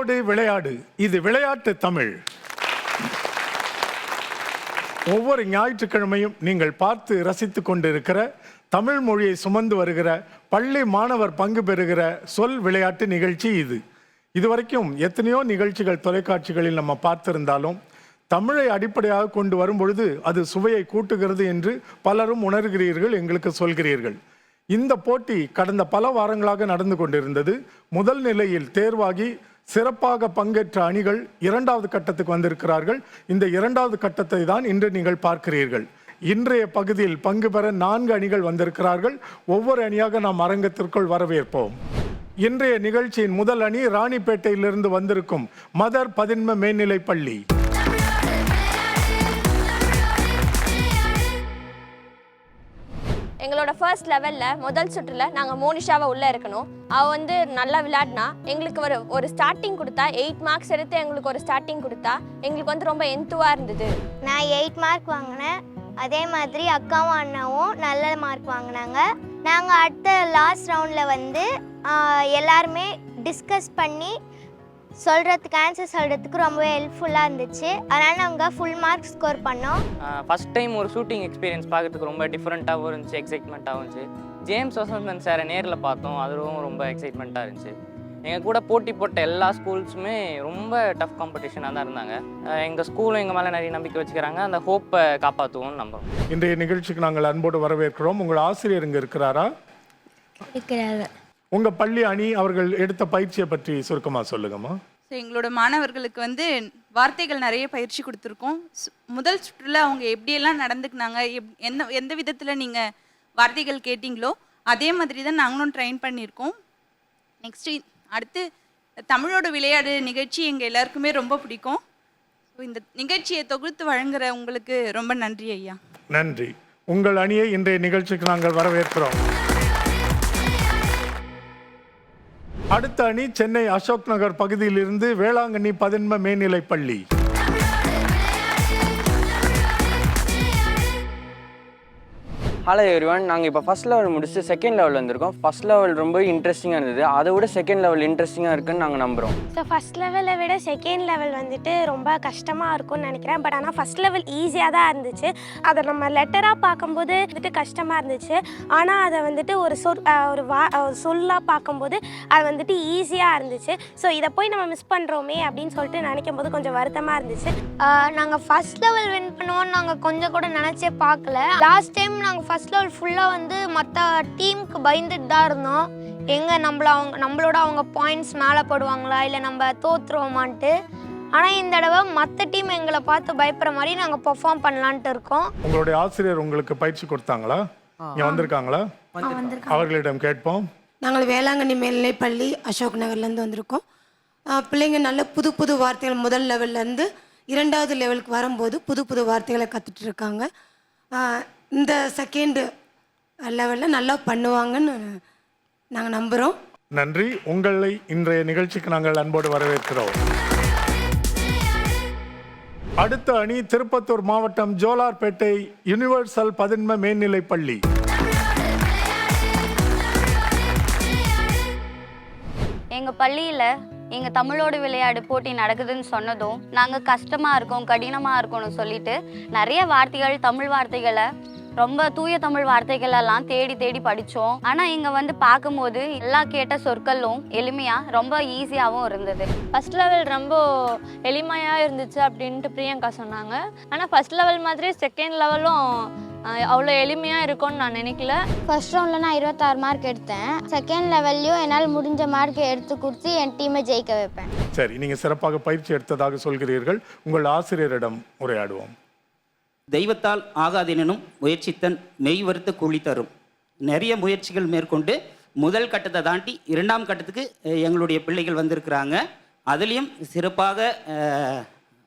தமிழோடு விளையாடு, இது விளையாட்டு தமிழ். ஒவ்வொரு ஞாயிற்றுக்கிழமையும் நீங்கள் பார்த்து ரசித்து கொண்டிருக்கிற தமிழ் மொழியை சுமந்து வருகிற பள்ளி மாணவர் பங்கு பெறுகிற சொல் விளையாட்டு நிகழ்ச்சி இது. இதுவரைக்கும் எத்தனையோ நிகழ்ச்சிகள் தொலைக்காட்சிகளில் நம்ம பார்த்திருந்தாலும் தமிழை அடிப்படையாக கொண்டு வரும்பொழுது அது சுவையை கூட்டுகிறது என்று பலரும் உணர்கிறீர்கள், எங்களுக்கு சொல்கிறீர்கள். இந்த போட்டி கடந்த பல வாரங்களாக நடந்து கொண்டிருந்தது. முதல் நிலையில் தேர்வாகி சிறப்பாக பங்கேற்ற அணிகள் இரண்டாவது கட்டத்துக்கு வந்திருக்கிறார்கள். இந்த இரண்டாவது கட்டத்தை தான் இன்று நீங்கள் பார்க்கிறீர்கள். இன்றைய பகுதியில் பங்கு பெற 4 அணிகள் வந்திருக்கிறார்கள். ஒவ்வொரு அணியாக நாம் அரங்கத்திற்குள் வரவேற்போம். இன்றைய நிகழ்ச்சியின் முதல் அணி ராணிப்பேட்டையிலிருந்து வந்திருக்கும் மதர் பதின்ம மேல்நிலை பள்ளி. எங்களோட ஃபர்ஸ்ட் லெவலில் முதல் சுற்றில் நாங்கள் மோனிஷாவை உள்ளே இருக்கணும். அவள் வந்து நல்லா விளையாடினா எங்களுக்கு ஒரு ஸ்டார்டிங் கொடுத்தா 8 மார்க்ஸ் எடுத்து எங்களுக்கு ஒரு ஸ்டார்டிங் கொடுத்தா எங்களுக்கு வந்து ரொம்ப எந்துவாக இருந்தது. நான் 8 மார்க் வாங்கினேன். அதே மாதிரி அக்காவும் அண்ணாவும் நல்ல மார்க் வாங்கினாங்க. நாங்கள் அடுத்த லாஸ்ட் ரவுண்டில் வந்து எல்லாருமே டிஸ்கஸ் பண்ணி சொல்கிறதுக்கு ஆன்சர் சொல்கிறதுக்கு ரொம்பவே ஹெல்ப்ஃபுல்லாக இருந்துச்சு. அதனால் நாங்கள் ஃபுல் மார்க் ஸ்கோர் பண்ணோம். ஃபஸ்ட் டைம் ஒரு ஷூட்டிங் எக்ஸ்பீரியன்ஸ் பார்க்கறதுக்கு ரொம்ப டிஃப்ரெண்ட்டாகவும் இருந்துச்சு, எக்ஸைட்மெண்ட்டாகவும் இருந்துச்சு. ஜேம்ஸ் வசந்தன் சாரை நேரில் பார்த்தோம், அதுவும் ரொம்ப எக்ஸைட்மெண்ட்டாக இருந்துச்சு. எங்கள் கூட போட்டி போட்ட எல்லா ஸ்கூல்ஸுமே ரொம்ப டஃப் காம்படிஷனாக தான் இருந்தாங்க. எங்கள் ஸ்கூலும் எங்கள் மேலே நிறைய நம்பிக்கை வச்சுக்கிறாங்க. அந்த ஹோப்பை காப்பாற்றுவோம்னு நம்புகிறோம். இன்றைய நிகழ்ச்சிக்கு நாங்கள் அன்போடு வரவேற்கிறோம். உங்கள் ஆசிரியர் இங்கே இருக்கிறாரா? இருக்கிறாங்க. உங்கள் பள்ளி அணி அவர்கள் எடுத்த பயிற்சியை பற்றி சுருக்கமாக சொல்லுங்கம்மா. ஸோ எங்களோட மாணவர்களுக்கு வந்து வார்த்தைகள் நிறைய பயிற்சி கொடுத்துருக்கோம். முதல் சுற்றில் அவங்க எப்படியெல்லாம் நடந்துக்கினாங்க, எந்த விதத்தில் நீங்கள் வார்த்தைகள் கேட்டிங்களோ அதே மாதிரி தான் நாங்களும் ட்ரெயின் பண்ணியிருக்கோம். நெக்ஸ்ட்டு அடுத்து தமிழோட விளையாடு நிகழ்ச்சி எங்கள் எல்லாருக்குமே ரொம்ப பிடிக்கும். ஸோ இந்த நிகழ்ச்சியை தொகுத்து வழங்குற உங்களுக்கு ரொம்ப நன்றி ஐயா. நன்றி. உங்கள் அணியை இன்றைய நிகழ்ச்சிக்கு நாங்கள் வரவேற்கிறோம். அடுத்த அணி சென்னை அசோக் நகர் பகுதியிலிருந்து வேளாங்கண்ணி பதின்ம மேல்நிலை பள்ளி. ஹலோ எவ்ரிவன், நாங்கள் இப்போ ஃபஸ்ட் லெவல் முடிச்சு செகண்ட் லெவல் வந்திருக்கோம். ஃபஸ்ட் லெவல் ரொம்ப இன்ட்ரெஸ்டிங்காக இருந்தது, அதை விட செகண்ட் லெவல் இன்ட்ரெஸ்டிங்காக இருக்குன்னு நாங்கள் நம்புகிறோம். ஸோ ஃபஸ்ட் லெவலை விட செகண்ட் லெவல் வந்துட்டு ரொம்ப கஷ்டமாக இருக்கும்னு நினைக்கிறேன். பட் ஆனால் ஃபஸ்ட் லெவல் ஈஸியாக தான் இருந்துச்சு. அதை நம்ம லெட்டராக பார்க்கும்போது வந்துட்டு கஷ்டமாக இருந்துச்சு. ஆனால் அதை வந்துட்டு ஒரு சொல்லாக பார்க்கும்போது அது வந்துட்டு ஈஸியாக இருந்துச்சு. ஸோ இதை போய் நம்ம மிஸ் பண்ணுறோமே அப்படின்னு சொல்லிட்டு நினைக்கும் போது கொஞ்சம் வருத்தமாக இருந்துச்சு. நாங்கள் ஃபஸ்ட் லெவல் வின் பண்ணுவோம்னு நாங்கள் கொஞ்சம் கூட நினச்சே பார்க்கல. லாஸ்ட் டைம் நாங்கள் ஃபஸ்ட் லெவல் ஃபுல்லாக வந்து மற்ற டீமுக்கு பயந்துட்டு தான் இருந்தோம். எங்கே நம்மளோட அவங்க பாயிண்ட்ஸ் மேலே போடுவாங்களா இல்லை நம்ம தோற்றுருவோமான்ட்டு. ஆனால் இந்த தடவை மற்ற டீம் எங்களை பார்த்து பயப்படுற மாதிரி நாங்கள் பெர்ஃபார்ம் பண்ணலான்ட்டு இருக்கோம். உங்களுடைய ஆசிரியர் உங்களுக்கு பயிற்சி கொடுத்தாங்களா? இங்கே வந்திருக்காங்களா? அவர்களிடம் கேட்போம். நாங்கள் வேளாங்கண்ணி மேல்நிலை பள்ளி அசோக் நகர்லேருந்து வந்திருக்கோம். பிள்ளைங்க நல்ல புது புது வார்த்தைகள் முதல் லெவல்லேருந்து 2வது லெவலுக்கு வரும்போது புது புது வார்த்தைகளை கற்றுட்டு இருக்காங்க. இந்த செகண்ட் லெவலில் நல்லா பண்ணுவாங்கன்னு நாங்கள் நம்புகிறோம். நன்றி. உங்களை இன்றைய நிகழ்ச்சிக்கு நாங்கள் அன்போடு வரவேற்கிறோம். அடுத்த அணி திருப்பத்தூர் மாவட்டம் ஜோலார்பேட்டை யுனிவர்சல் பதின்ம மேல்நிலை பள்ளி. எங்கள் பள்ளியில் எங்கள் தமிழோடு விளையாடு போட்டி நடக்குதுன்னு சொன்னதும் நாங்கள் கஷ்டமாக இருக்கோம், கடினமாக இருக்கோம்னு சொல்லிட்டு நிறைய வார்த்தைகள், தமிழ் வார்த்தைகளை, ரொம்ப தூய தமிழ் வார்த்தைகளெல்லாம் தேடி தேடி படித்தோம். ஆனால் இங்கே வந்து பார்க்கும்போது எல்லா கேட்ட சொற்களும் எளிமையாக ரொம்ப ஈஸியாகவும் இருந்தது. ஃபஸ்ட் லெவல் ரொம்ப எளிமையாக இருந்துச்சு அப்படின்ட்டு பிரியங்கா சொன்னாங்க. ஆனால் ஃபஸ்ட் லெவல் மாதிரி செகண்ட் லெவலும் அவ்வளோ எளிமையாக இருக்கும்னு நான் நினைக்கல. ஃபர்ஸ்ட் ரவுண்டில் நான் 26 மார்க் எடுத்தேன். செகண்ட் லெவல்லையும் என்னால் முடிஞ்ச மார்க் எடுத்து கொடுத்து என் டீமை ஜெயிக்க வைப்பேன். சரி, நீங்கள் சிறப்பாக பயிற்சி எடுத்ததாக சொல்கிறீர்கள். உங்கள் ஆசிரியரிடம் உரையாடுவோம். தெய்வத்தால் ஆகாதெனும் முயற்சித்தன் மெய் வருத்த கூலி தரும். நிறைய முயற்சிகள் மேற்கொண்டு முதல் கட்டத்தை தாண்டி 2ஆம் கட்டத்துக்கு எங்களுடைய பிள்ளைகள் வந்திருக்கிறாங்க. அதுலேயும் சிறப்பாக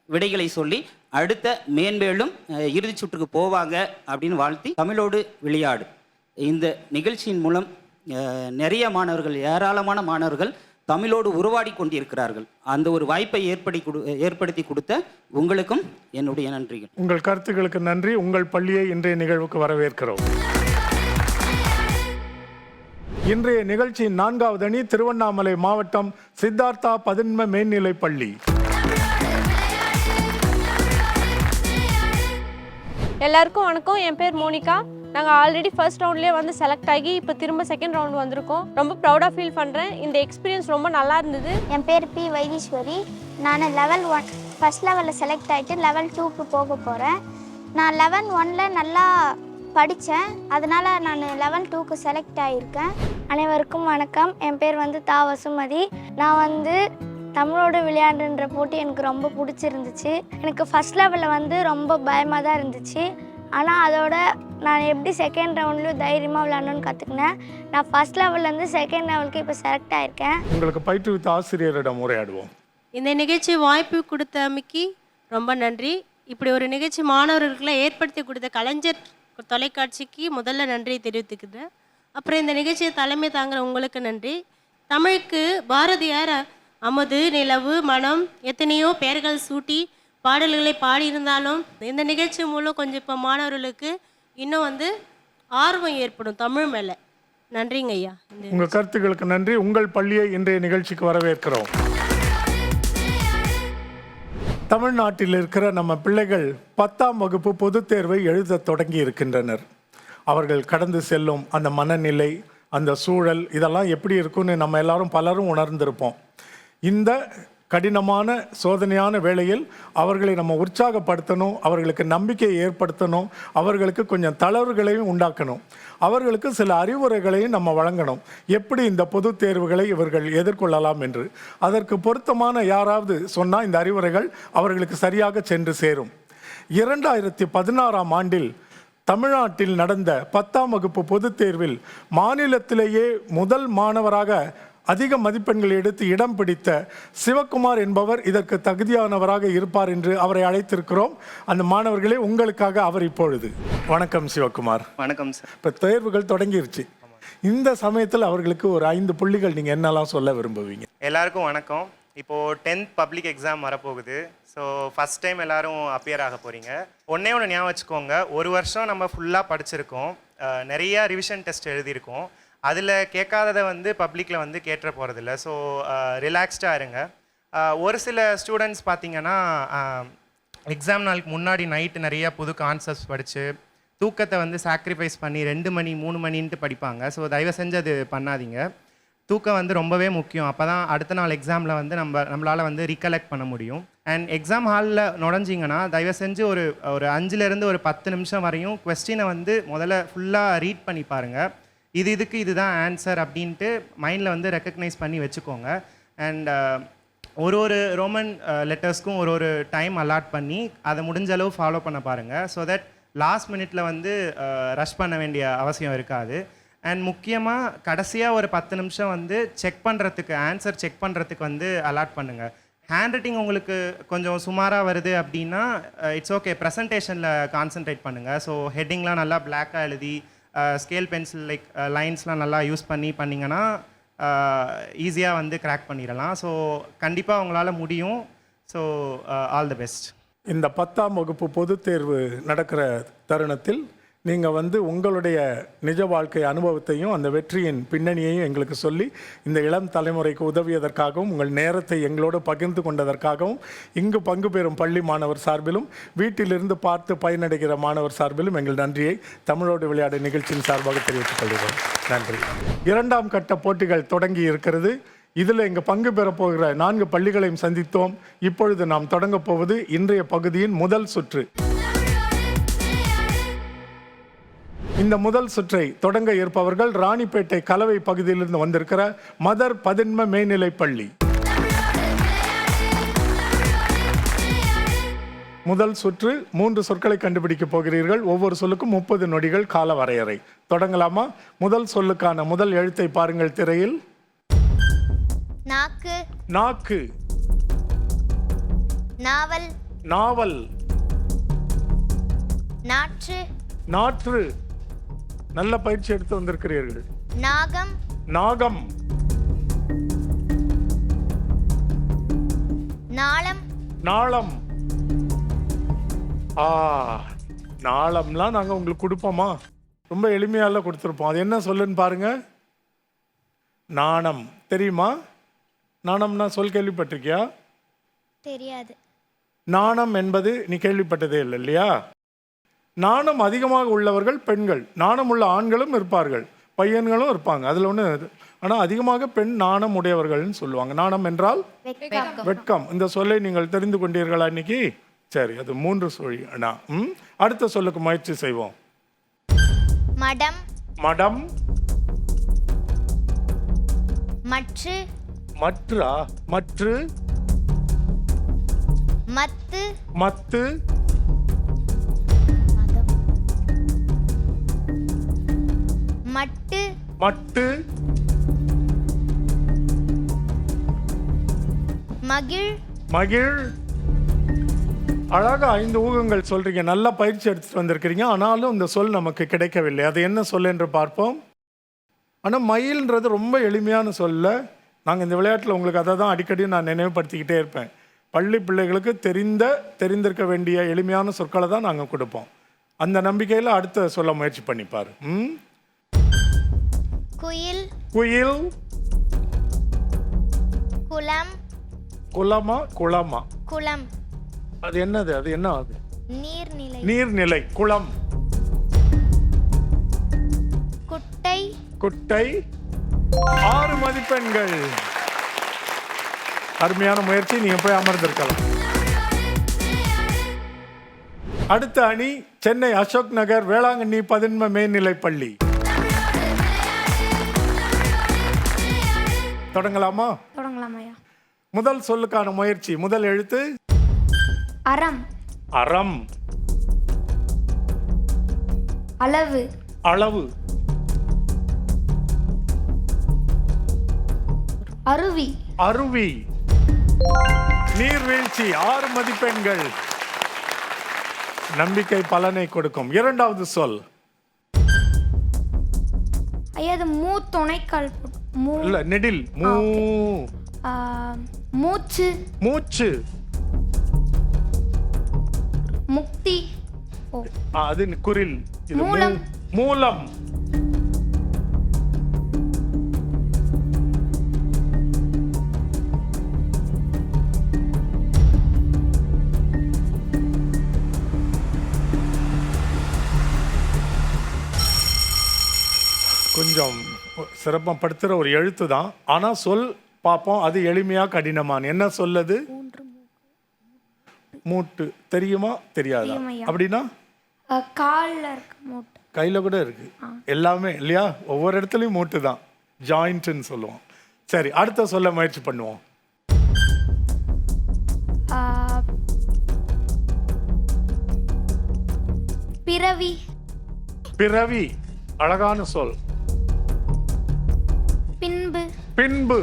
விடைகளை சொல்லி அடுத்த மேன்மேலும் இறுதி சுற்றுக்கு போவாங்க அப்படின்னு வாழ்த்தி தமிழோடு விளையாடு இந்த நிகழ்ச்சியின் மூலம் நிறைய மாணவர்கள், ஏராளமான மாணவர்கள் தமிழோடு உருவாடி கொண்டிருக்கிறார்கள். அந்த ஒரு வாய்ப்பை ஏற்படுத்தி கொடுத்த உங்களுக்கும் என்னுடைய நன்றிகள். உங்கள் கருத்துக்களுக்கு நன்றி. உங்கள் பள்ளியை இன்றைய நிகழ்வுக்கு வரவேற்கிறோம். இன்றைய நிகழ்ச்சியின் 4வது அணி திருவண்ணாமலை மாவட்டம் சித்தார்த்தா பதின்ம மேல்நிலைப் பள்ளி. எல்லாருக்கும் வணக்கம். என் பேர் மோனிகா. நாங்கள் ஆல்ரெடி ஃபர்ஸ்ட் ரவுண்ட்லேயே வந்து செலக்ட் ஆகி இப்போ திரும்ப செகண்ட் ரவுண்ட் வந்திருக்கோம். ரொம்ப ப்ரௌடாக ஃபீல் பண்ணுறேன். இந்த எக்ஸ்பீரியன்ஸ் ரொம்ப நல்லா இருந்தது. என் பேர் பி வைத்தீஸ்வரி. நான் லெவல் 1 ஃபஸ்ட் லெவலில் செலக்ட் ஆகிட்டு லெவல் 2க்கு போக போகிறேன். நான் லெவல் 1ல் நல்லா படித்தேன், அதனால் நான் லெவல் 2க்கு செலக்ட் ஆகியிருக்கேன். அனைவருக்கும் வணக்கம். என் பேர் வந்து தா வசுமதி. நான் வந்து தமிழோடு விளையாடுன்ற போட்டி எனக்கு ரொம்ப பிடிச்சிருந்துச்சு. எனக்கு ஃபஸ்ட் லெவலில் வந்து ரொம்ப பயமாக தான் இருந்துச்சு. ஆனால் அதோட நான் எப்படி செகண்ட் ரவுண்ட்லேயும் தைரியமாக விளையாடணும்னு கற்றுக்கினேன். நான் ஃபஸ்ட் லெவல்லேருந்து செகண்ட் லெவலுக்கு இப்போ செலக்ட் ஆகியிருக்கேன். உங்களுக்கு பயிற்றுவித்த ஆசிரியரிடம் உரையாடுவோம். இந்த நிகழ்ச்சி வாய்ப்பு கொடுத்தமைக்கு ரொம்ப நன்றி. இப்படி ஒரு நிகழ்ச்சி மாணவர்களுக்கெல்லாம் ஏற்படுத்தி கொடுத்த கலைஞர் தொலைக்காட்சிக்கு முதல்ல நன்றி தெரிவித்துக்கிறேன். அப்புறம் இந்த நிகழ்ச்சியை தலைமை தாங்குற உங்களுக்கு நன்றி. தமிழுக்கு பாரதியார் அமுது நிலவு மனம் எத்தனையோ பெயர்கள் சூட்டி பாடல்களை பாடியிருந்தாலும் இந்த நிகழ்ச்சி மூலம் கொஞ்சம் இப்போ மாணவர்களுக்கு இன்னும் வந்து ஆர்வம் ஏற்படும் தமிழ் மேலே. நன்றிங்க ஐயா. உங்கள் கருத்துக்களுக்கு நன்றி. உங்கள் பள்ளியை இன்றைய நிகழ்ச்சிக்கு வரவேற்கிறோம். தமிழ்நாட்டில் இருக்கிற நம்ம பிள்ளைகள் 10ஆம் வகுப்பு பொதுத் தேர்வை எழுத தொடங்கி இருக்கின்றனர். அவர்கள் கடந்து செல்லும் அந்த மனநிலை, அந்த சூழல், இதெல்லாம் எப்படி இருக்குன்னு நம்ம எல்லாரும் பலரும் உணர்ந்திருப்போம். இந்த கடினமான சோதனையான வேளையில் அவர்களை நம்ம உற்சாகப்படுத்தணும், அவர்களுக்கு நம்பிக்கையை ஏற்படுத்தணும், அவர்களுக்கு கொஞ்சம் தளர்வுகளையும் உண்டாக்கணும், அவர்களுக்கு சில அறிவுரைகளையும் நம்ம வழங்கணும். எப்படி இந்த பொது தேர்வுகளை இவர்கள் எதிர்கொள்ளலாம் என்று அதற்கு பொருத்தமான யாராவது சொன்னால் இந்த அறிவுரைகள் அவர்களுக்கு சரியாக சென்று சேரும். 2016ஆம் ஆண்டில் தமிழ்நாட்டில் நடந்த 10ஆம் வகுப்பு பொதுத் தேர்வில் மாநிலத்திலேயே முதல் மாணவராக அதிக மதிப்பெண்கள் எடுத்து இடம் பிடித்த சிவகுமார் என்பவர் இதற்கு தகுதியானவராக இருப்பார் என்று அவரை அழைத்திருக்கிறோம். அந்த மாணவர்களே, உங்களுக்காக அவர் இப்பொழுது. வணக்கம் சிவகுமார். வணக்கம் சார். இப்போ தேர்வுகள் தொடங்கிருச்சு. இந்த சமயத்தில் அவர்களுக்கு ஒரு 5 புள்ளிகள் நீங்கள் என்னெல்லாம் சொல்ல விரும்புவீங்க? எல்லாருக்கும் வணக்கம். இப்போது 10th பப்ளிக் எக்ஸாம் வரப்போகுது. ஸோ ஃபஸ்ட் டைம் எல்லோரும் அப்பியர் ஆக போகிறீங்க. ஒன்றே ஞாபகம் வச்சுக்கோங்க, ஒரு வருஷம் நம்ம ஃபுல்லாக படிச்சிருக்கோம், நிறையா ரிவிஷன் டெஸ்ட் எழுதியிருக்கோம். அதில் கேட்காததை வந்து பப்ளிக்கில் வந்து கேட்டுற போகிறதில்ல. ஸோ ரிலாக்ஸ்டாக இருங்க. ஒரு சில ஸ்டூடெண்ட்ஸ் பார்த்திங்கன்னா எக்ஸாம் நாளுக்கு முன்னாடி நைட்டு நிறையா புது கான்செப்ட்ஸ் படித்து தூக்கத்தை வந்து சாக்ரிஃபைஸ் பண்ணி 2 மணி 3 மணின்ட்டு படிப்பாங்க. ஸோ தயவு செஞ்சு அது பண்ணாதீங்க. தூக்கம் வந்து ரொம்பவே முக்கியம். அப்போ தான் அடுத்த நாள் எக்ஸாமில் வந்து நம்மளால் வந்து ரீகலெக்ட் பண்ண முடியும். அண்ட் எக்ஸாம் ஹாலில் நுழைஞ்சிங்கன்னா தயவு செஞ்சு ஒரு 5லேருந்து ஒரு 10 நிமிஷம் வரையும் கொஸ்டினை வந்து முதல்ல ஃபுல்லாக ரீட் பண்ணி பாருங்கள். இதுக்கு இதுதான் ஆன்சர் அப்படின்ட்டு மைண்டில் வந்து ரெக்கக்னைஸ் பண்ணி வச்சுக்கோங்க. அண்ட் ஒரு ரோமன் லெட்டர்ஸ்க்கும் ஒரு டைம் அலாட் பண்ணி அதை முடிஞ்ச அளவு ஃபாலோ பண்ண பாருங்கள். ஸோ தட் லாஸ்ட் மினிட்ல வந்து ரஷ் பண்ண வேண்டிய அவசியம் இருக்காது. அண்ட் முக்கியமாக கடைசியாக ஒரு 10 நிமிஷம் வந்து செக் பண்ணுறதுக்கு, ஆன்சர் செக் பண்ணுறதுக்கு வந்து அலாட் பண்ணுங்கள். ஹேண்ட் ரைட்டிங் உங்களுக்கு கொஞ்சம் சுமாராக வருது அப்படின்னா இட்ஸ் ஓகே, ப்ரெசன்டேஷனில் கான்சன்ட்ரேட் பண்ணுங்கள். ஸோ ஹெட்டிங்லாம் நல்லா பிளாக்காக எழுதி ஸ்கேல் பென்சில் லைக் லைன்ஸ்லாம் நல்லா யூஸ் பண்ணிங்கன்னா ஈஸியாக வந்து கிராக் பண்ணிடலாம். ஸோ கண்டிப்பாக உங்களால் முடியும். So all the best. இந்த 10ஆம் வகுப்பு பொதுத் தேர்வு நடக்கிற தருணத்தில் நீங்கள் வந்து உங்களுடைய நிஜ வாழ்க்கை அனுபவத்தையும் அந்த வெற்றியின் பின்னணியையும் எங்களுக்கு சொல்லி இந்த இளம் தலைமுறைக்கு உதவியதற்காகவும் உங்கள் நேரத்தை எங்களோடு பகிர்ந்து கொண்டதற்காகவும் இங்கு பங்கு பெறும் பள்ளி மாணவர் சார்பிலும் வீட்டிலிருந்து பார்த்து பயனடைகிற மாணவர் சார்பிலும் எங்கள் நன்றியை தமிழோடு விளையாடு நிகழ்ச்சியின் சார்பாக தெரிவித்துக் கொள்கிறோம். நன்றி. 2ஆம் கட்ட போட்டிகள் தொடங்கி இருக்கிறது. இதில் இங்கே பங்கு பெறப் போகிற 4 பள்ளிகளையும் சந்தித்தோம். இப்பொழுது நாம் தொடங்கப் போவது இன்றைய பகுதியின் முதல் சுற்று. இந்த முதல் சுற்றை தொடங்க இருப்பவர்கள் ராணிப்பேட்டை கலவை பகுதியிலிருந்து வந்திருக்கிற மதர் பதின்ம மேல்நிலைப் பள்ளி. முதல் சுற்று 3 சொற்களை கண்டுபிடிக்க போகிறீர்கள். ஒவ்வொரு சொல்லுக்கும் 30 நொடிகள் கால வரையறை. தொடங்கலாமா? முதல் சொல்லுக்கான முதல் எழுத்தை பாருங்கள் திரையில். நாக்கு. நாக்கு. நாவல். நாவல். நாற்று. நாற்று. நல்ல பயிற்சி எடுத்து வந்திருக்கிறீர்கள். நாகம். நாகம். நாளம். நாளம். நாளம்லாம் நாங்கள் உங்களுக்கு கொடுப்போமா? ரொம்ப எளிமையால கொடுத்துருப்போம். அது என்ன சொல்லுன்னு பாருங்க. நாணம் தெரியுமா? நாணம்னா சொல் கேள்விப்பட்டிருக்கியா? தெரியாது. நாணம் என்பது நீ கேள்விப்பட்டதே இல்லை இல்லையா? நாணம் அதிகமாக உள்ளவர்கள் பெண்கள். நாணம் உள்ள ஆண்களும் இருப்பார்கள், பையன்களும் இருப்பாங்க, அதில் ஒன்று. ஆனால் அதிகமாக பெண் நாணம் உடையவர்கள்னு சொல்லுவாங்க. நாணம் என்றால் வெட்கம். இந்த சொல்லை நீங்கள் தெரிந்து கொண்டீர்களா இன்னைக்கு? சரி, அது 3 சொல். அடுத்த சொல்லுக்கு முயற்சி செய்வோம். மடம், மடம், மற்று, மற்றா, மற்று, மத்து, மத்து, மட்டு, மட்டு, மகிழ், மகிழ். அழகா 5 ஊகங்கள் சொல்றீங்க. நல்ல பயிற்சி எடுத்துட்டு வந்திருக்கிறீங்க. ஆனாலும் இந்த சொல் நமக்கு கிடைக்கவில்லை. அது என்ன சொல் என்று பார்ப்போம். ஆனால் மயில்ன்றது ரொம்ப எளிமையான சொல்ல. நாங்கள் இந்த விளையாட்டில் உங்களுக்கு அதை தான் அடிக்கடி நான் நினைவுபடுத்திக்கிட்டே இருப்பேன். பள்ளி பிள்ளைகளுக்கு தெரிந்திருக்க வேண்டிய எளிமையான சொற்களை தான் நாங்கள் கொடுப்போம். அந்த நம்பிக்கையில் அடுத்த சொல்ல முயற்சி பண்ணிப்பார். குயில், குயில், குளம், குளமா, குளமா, குளம், அது என்னது? அது என்ன? அது நீர்நிலை, நீர்நிலை, குளம். குட்டை, குட்டை. 6 மதிப்பெண்கள். அருமையான முயற்சி. நீங்க போய் அமர்ந்திருக்கலாம். அடுத்த அணி சென்னை அசோக் நகர் வேளாங்கண்ணி பதின்ம மேல்நிலைப் பள்ளி. தொடங்கலாமா? தொடங்கலாமையா. முதல் சொல்லுக்கான முயற்சி. முதல் எழுத்து அறம், அறம், அளவு, அளவு, அருவி, அருவி, நீர்வீழ்ச்சி. 6 மதிப்பெண்கள். நம்பிக்கை பலனை கொடுக்கும். இரண்டாவது சொல். ஐயா அது மூத்துணைக்கால், இல்ல, நெடில். மூச்சு, மூச்சு, முக்தி, அது குரில். இது மூலம். மூலம். கொஞ்சம் சிரமப்படுத்துகிற ஒரு எழுத்து தான். ஆனால் சொல் பார்ப்போம், அது எளிமையா கடினமான. என்ன சொல்லது? மூட்டு. தெரியுமா? தெரியாதா? அப்படின்னா காலில் இருக்க மூட்டு, கையில் கூட இருக்கு. எல்லாமே இல்லையா? ஒவ்வொரு இடத்துலையும் மூட்டு தான். ஜாயிண்ட்னு சொல்லுவோம். சரி, அடுத்த சொல்ல முயற்சி பண்ணுவோம். பிறவி, பிறவி. அழகான சொல். பின்பு, பின்பு,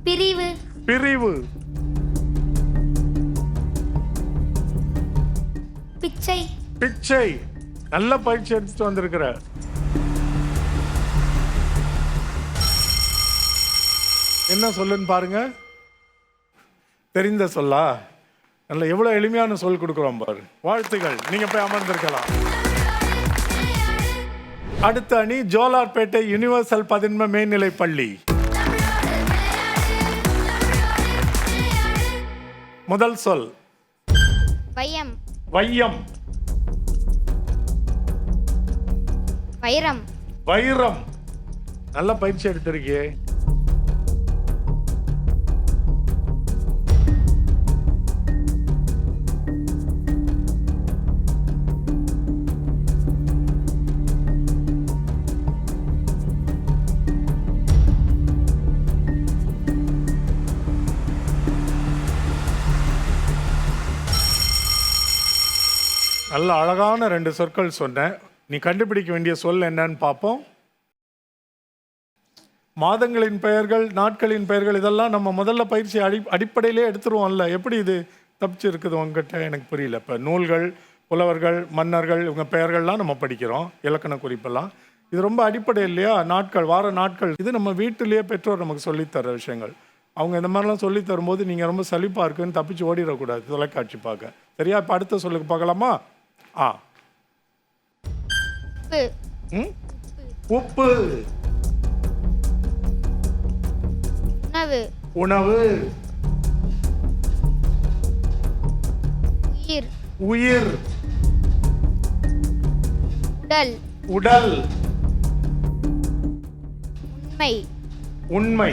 பிரிவு, பிரிவு, பிச்சை, பிச்சை. நல்ல பயிற்சி எடுத்துட்டு வந்திருக்கிற. என்ன சொல்லுன்னு பாருங்க. தெரிந்த சொல்லா? நல்ல எவ்வளவு எளிமையான சொல் கொடுக்குறோம் பாரு. வாழ்த்துகள். நீங்க போய் அமர்ந்திருக்கலாம். அடுத்த அணி ஜோலார்பேட்டை யுனிவர்சல் பதின்ம மேல்நிலைப் பள்ளி. முதல் சொல் வையம், வையம், வைரம், வைரம். நல்ல பயிற்சி எடுத்திருக்கியே. நல்ல அழகான 2 சொற்கள் சொன்னேன். நீ கண்டுபிடிக்க வேண்டிய சொல் என்னன்னு பார்ப்போம். மாதங்களின் பெயர்கள், நாட்களின் பெயர்கள், இதெல்லாம் நம்ம முதல்ல பயிற்சி அடிப்படையிலே எடுத்துருவோம்ல. எப்படி இது தப்பிச்சு இருக்குது உங்ககிட்ட? எனக்கு புரியல. இப்போ நூல்கள், புலவர்கள், மன்னர்கள், இவங்க பெயர்கள்லாம் நம்ம படிக்கிறோம், இலக்கண குறிப்பெல்லாம். இது ரொம்ப அடிப்படை இல்லையா? நாட்கள், வார நாட்கள், இது நம்ம வீட்டிலேயே பெற்றோர் நமக்கு சொல்லித்தர விஷயங்கள். அவங்க இந்த மாதிரிலாம் சொல்லி தரும்போது நீங்கள் ரொம்ப சலிப்பாக இருக்குன்னு தப்பிச்சு ஓடிடக்கூடாது தொலைக்காட்சி பார்க்க. சரியா? இப்போ அடுத்த சொல்லுக்கு பார்க்கலாமா? உப்பு. உணவு. உணவு. உயிர். உயிர். உடல். உடல். உண்மை. உண்மை.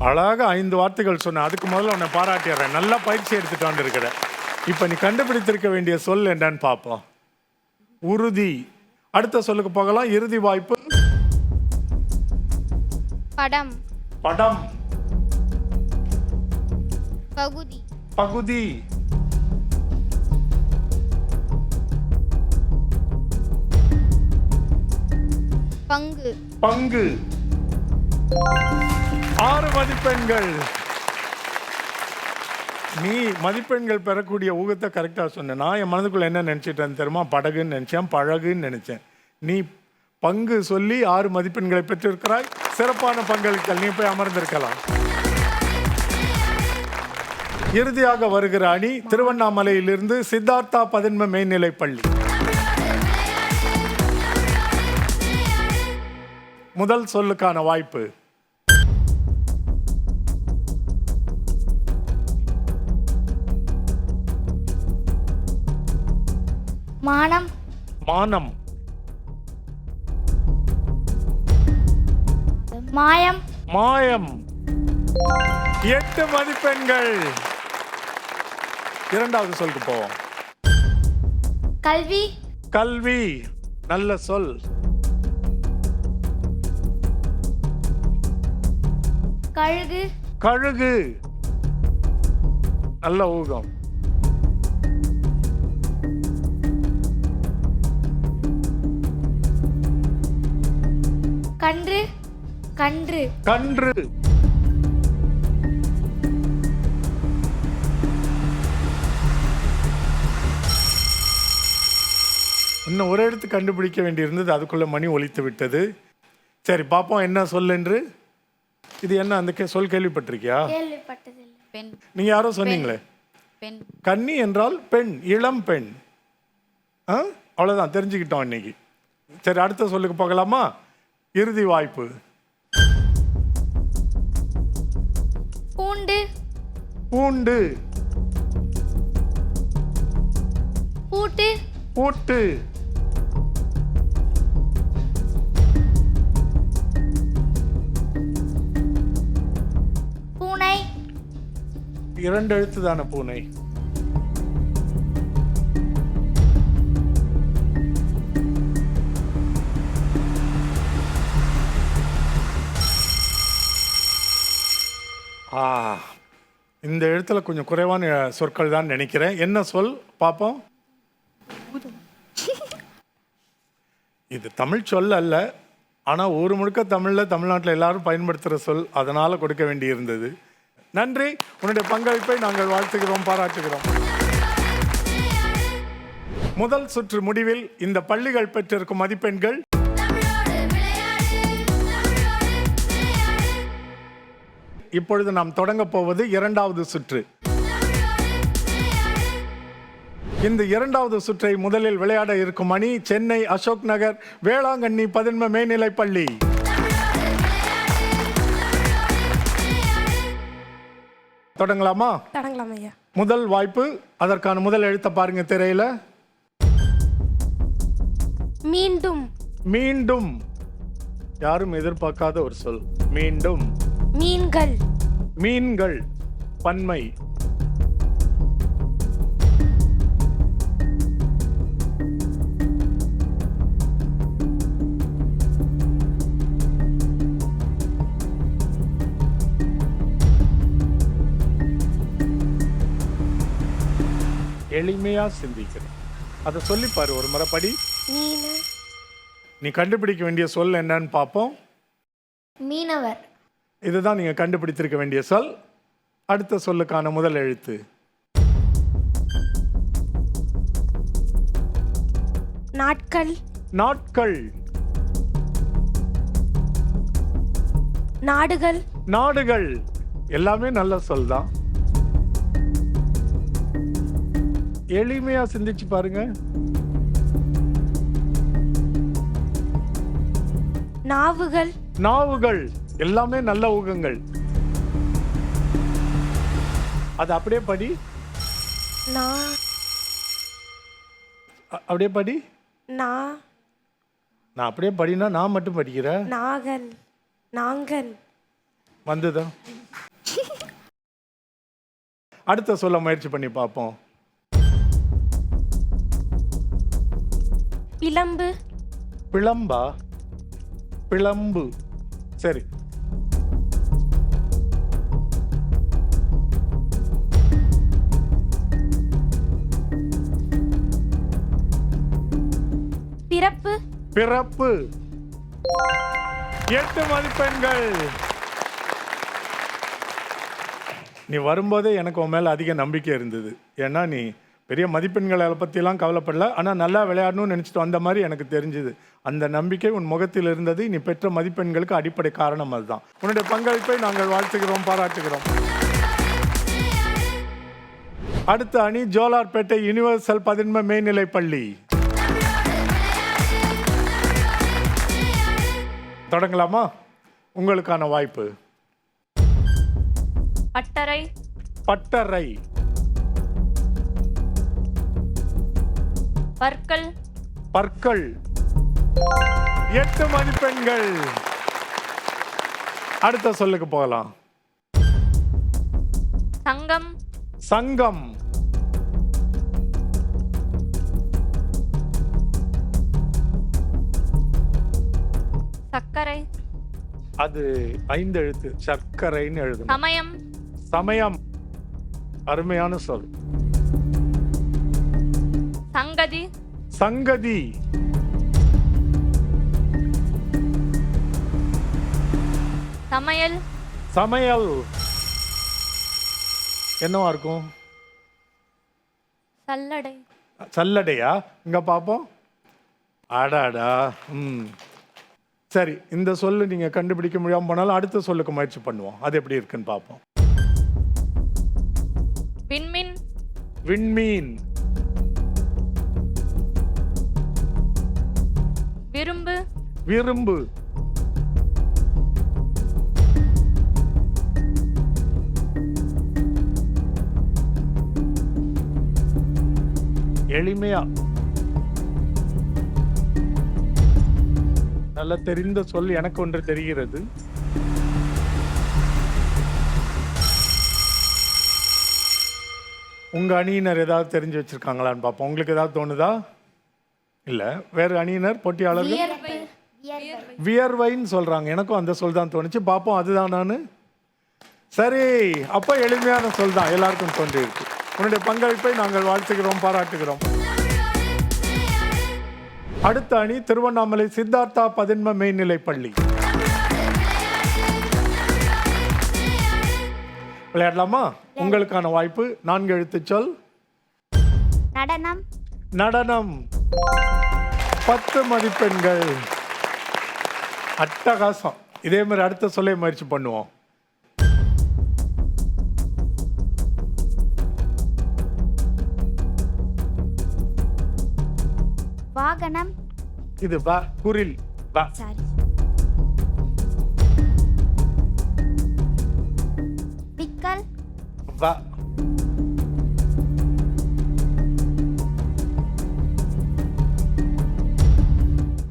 அழகாக 5 வார்த்தைகள் சொன்ன. அதுக்கு முதல்ல உன்னை பாராட்டிடுறேன். நல்லா பயிற்சி எடுத்துட்டு வந்துருக்கிற. இப்போ நீ கண்டுபிடித்திருக்க வேண்டிய சொல் என்னன்னு பார்ப்போம். உறுதி. அடுத்த சொல்லுக்கு போகலாம். இறுதி வாய்ப்பு. படம். படம். பகுதி. பகுதி. பங்கு. பங்கு. 6 மதிப்பெண்கள். நீ மதிப்பெண்கள் பெறக்கூடிய ஊகத்தை கரெக்டாக சொன்ன. நான் என் மனதுக்குள்ள என்ன நினச்சிட்டேன் தெரியுமா? படகுன்னு நினச்சேன், பழகுன்னு நினச்சேன். நீ பங்கு சொல்லி 6 மதிப்பெண்களை பெற்றிருக்கிறாய். சிறப்பான பங்களித்தல். நீ போய் அமர்ந்திருக்கலாம். இறுதியாக வருகிற அணி திருவண்ணாமலையிலிருந்து சித்தார்த்தா பதின்ம மேல்நிலைப் பள்ளி. முதல் சொல்லுக்கான வாய்ப்பு. மானம். மானம். மாயம். மாயம். 8 மதிப்பெண்கள். இரண்டாவது சொல்லுக்கு போவோம். கல்வி. கல்வி. நல்ல சொல். கழுகு. கழுகு. நல்ல ஊகம். கன்று. கன்று. கன்று. இன்னும் ஒரு இடத்து கண்டுபிடிக்க வேண்டியிருந்தது. அதுக்குள்ள மணி ஒலித்து விட்டது. சரி, பார்ப்போம் என்ன சொல் என்று. இது என்ன அந்த சொல் கேள்விப்பட்டிருக்கியா? கேள்விப்பட்டதில்லை. பெண். நீங்க யாரோ சொன்னீங்களே. பெண். கன்னி என்றால் பெண், இளம் பெண். அவ்வளோதான், தெரிஞ்சுக்கிட்டோம் இன்னைக்கு. சரி, அடுத்த சொல்லுக்கு போகலாமா? இறுதி வாய்ப்பு. பூண்டு. பூண்டு. பூட்டு. பூட்டு. பூனை. 2 எழுத்து தானே பூனை. இந்த எழுத்துல கொஞ்சம் குறைவான சொற்கள் தான் நினைக்கிறேன். என்ன சொல் பார்ப்போம். இது தமிழ் சொல் அல்ல, ஆனால் ஊர் முழுக்க தமிழில் தமிழ்நாட்டில் எல்லாரும் பயன்படுத்துகிற சொல். அதனால் கொடுக்க வேண்டி இருந்தது. நன்றி. உன்னுடைய பங்களிப்பை நாங்கள் வாழ்த்துகிறோம், பாராட்டுகிறோம். முதல் சுற்று முடிவில் இந்த பள்ளிகள் பெற்றிருக்கும் மதிப்பெண்கள். இப்பொழுது நாம் தொடங்க போவது 2வது சுற்று. இந்த 2வது சுற்றை முதலில் விளையாட இருக்கும் அணி சென்னை அசோக் நகர் வேளாங்கண்ணி பதின்ம மேல்நிலைப் பள்ளி. தொடங்கலாமா? தொடங்கலாம் ஐயா. முதல் வாய்ப்பு. அதற்கான முதல் எழுத்தை பாருங்க திரையில. மீண்டும். மீண்டும். யாரும் எதிர்பார்க்காத ஒரு சொல். மீண்டும். மீன்கள். மீன்கள். பன்மை. எளிமையா சிந்திக்கிறேன். அதை சொல்லிப்பாரு ஒரு முறை படி. நீ கண்டுபிடிக்க வேண்டிய சொல் என்னன்னு பார்ப்போம். மீனவர். இதுதான் நீங்க கண்டுபிடித்திருக்க வேண்டிய சொல். அடுத்த சொல்லுக்கான முதல் எழுத்து. நாட்கள். நாட்கள். நாடுகள். நாடுகள். எல்லாமே நல்ல சொல் தான். எளிமையா சிந்திச்சு பாருங்க. நாவுகள். நாவுகள் எல்லாமே நல்ல ஊகங்கள். அது அப்படியே படி. அப்படியே படி. நான் அப்படியே படினா நான் மட்டும் படிக்கிறேன். நாங்கள் நாங்கள் வந்துதா? அடுத்த சொல்ல முயற்சி பண்ணி பார்ப்போம். பிளம்பு. பிளம்பா? பிளம்பு. சரி. பிறப்பு. பிறப்பு. 8 மதிப்பெண்கள். நீ வரும்போதே எனக்கு உன் மேலே அதிக நம்பிக்கை இருந்தது. ஏன்னா நீ பெரிய மதிப்பெண்களை பற்றிலாம் கவலைப்படல, ஆனால் நல்லா விளையாடணும்னு நினச்சிட்டு வந்த மாதிரி எனக்கு தெரிஞ்சுது. அந்த நம்பிக்கை உன் முகத்தில் இருந்தது. நீ பெற்ற மதிப்பெண்களுக்கு அடிப்படை காரணம் அதுதான். உன்னுடைய பங்களிப்பை நாங்கள் வாழ்த்துகிறோம், பாராட்டுகிறோம். அடுத்த அணி ஜோலார்பேட்டை யுனிவர்சல் 11 மேல்நிலைப் பள்ளி. தொடங்கலாமா? உங்களுக்கான வாய்ப்பு. பட்டறை. பட்டறை. பற்கள். பற்கள். 8 மதிப்பெண்கள். அடுத்த சொல்லுக்கு போகலாம். சங்கம். சங்கம். சர்க்கரை. அது 5 எழுத்து. சர்க்கரைன்னு எழுதணும். சமயம். சமயம். அருமையான சொல். சங்கதி. சங்கதி. சமையல். சமையல். என்னவா இருக்கும்? சல்லடை. சல்லடையா? இங்க பாப்போம். அடாடா. சரி, இந்த சொல்லு நீங்க கண்டுபிடிக்க முடியாம போனாலும் அடுத்த சொல்லுக்கு முயற்சி பண்ணுவோம். அது எப்படி இருக்குன்னு பார்ப்போம். விண்மீன். விண்மீன். விரும்பு. விரும்பு. எளிமையா நல்ல தெரிந்த சொல். எனக்கு ஒன்று தெரிகிறது. உங்க அணியினர் ஏதாவது தெரிஞ்சு வச்சிருக்காங்களான்னு பார்ப்போம். உங்களுக்கு ஏதாவது தோணுதா? இல்ல. வேறு அணியினர் போட்டியாளர்கள் வியர்வைன்னு சொல்றாங்க. எனக்கும் அந்த சொல் தான் தோணுச்சு. பார்ப்போம் அதுதான் நான். சரி, அப்ப எளிமையான சொல் தான் எல்லாருக்கும் தோன்றி இருக்கு. உன்னுடைய பங்களிப்பை நாங்கள் வாழ்த்துகிறோம், பாராட்டுகிறோம். அடுத்த அணி திருவண்ணாமலை சித்தார்த்தா 11 மேல்நிலைப் பள்ளி. விளையாடலாமா? உங்களுக்கான வாய்ப்பு. 4 எழுத்து சொல். நடனம். நடனம். 10 மதிப்பெண்கள். அட்டகாசம். இதே மாதிரி அடுத்த சொல்லை முயற்சி பண்ணுவோம். வாகனம். இது வா. குரில். வா. சாரி. பிக்கல். வா.